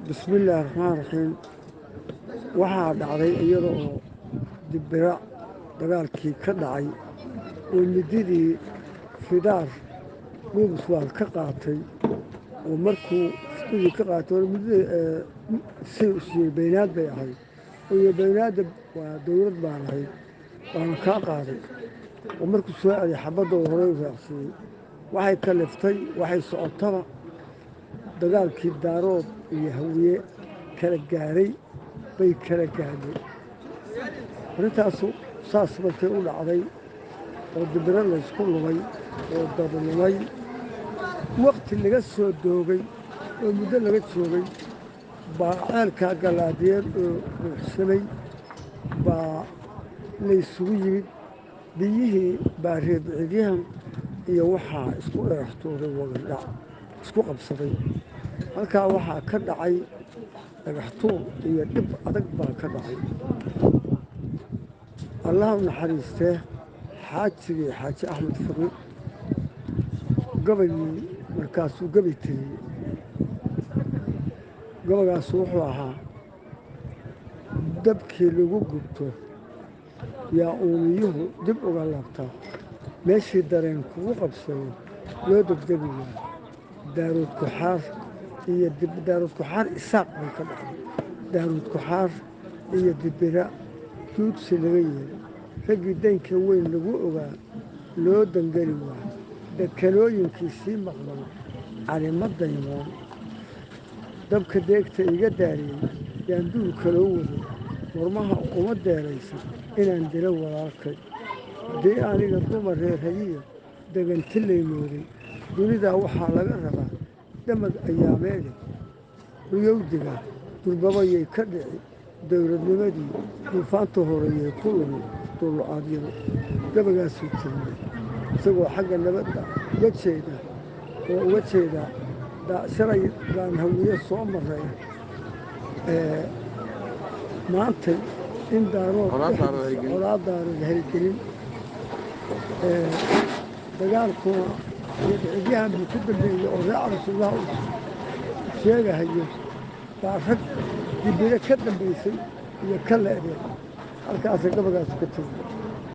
بسم الله الرحمن الرحيم waxaa dhacday iyada oo dibbira dagaalkii ka dhacay oo mididii fidaar buubiswaal ka qaatay oo markuu midii ka qaatay mididii baynaad bay ahayd iyo baynaadda waa dowlad baan ahayd waana kaa qaaday oo markuu soo celiyay xabadda oo horey u raacsiiyey waxay kaliftay waxay socotaba dagaalkii daarood iyo hawiye kala gaaray bay kala gaadhay arrintaasu saas markay u dhacday oo dibbiro laysku lumay oo dadlumay waqti laga soo doogay oo muddo laga joogay baa ceelkaa galaadiyeen oo buuxsamay baa laysugu yimid biyihii baa reebcidyahan iyo waxaa isku dhagaxtooday wagandhac isku qabsaday halkaa waxaa ka dhacay dhagaxtuur iyo dhib adag baa ka dhacay allaha u naxariistee xaajigii xaaji axmed faqi gabaygii markaasuu gabi tegey gabaygaasuu wuxuu ahaa dabkii lagu gubto yaa uumiyuhu dib uga laabtaa meeshii dareen kugu qabsayo loo degdegayaa daarood kuxaar iyo daarood kuxaar isaaq bay ka dhacday daarood kuxaar iyo dibbira duudsi laga yeelay raggii daynka weyn lagu ogaa loo dangeli waa dekanooyinkii sii maqlay calimo daymoon dabka deegta iga daariyey yaan duulka loo waday warmaha uma deeraysa inaan dilo walaalkay haddii aniga dumar reer hayiya deganti laymooday dunidaa waxaa laga rabaa damad ayaameede riyowdiga durbabayay ka dhici dowladnimadii duufaanta horeeyey ku lumi dullo-aadyada gabagaasuu tiriyey isagoo xagga nabadda uga jeeda shalay baan hawiye soo maray maantay in colaadaarood haygelin dagaalkuna cidyahan buu ku dambeeyey oo ree cabdisullaha u sheegahayo baa rag dibbiro ka dambaysay iyo ka le'deen halkaasay gabagaasu ka tegey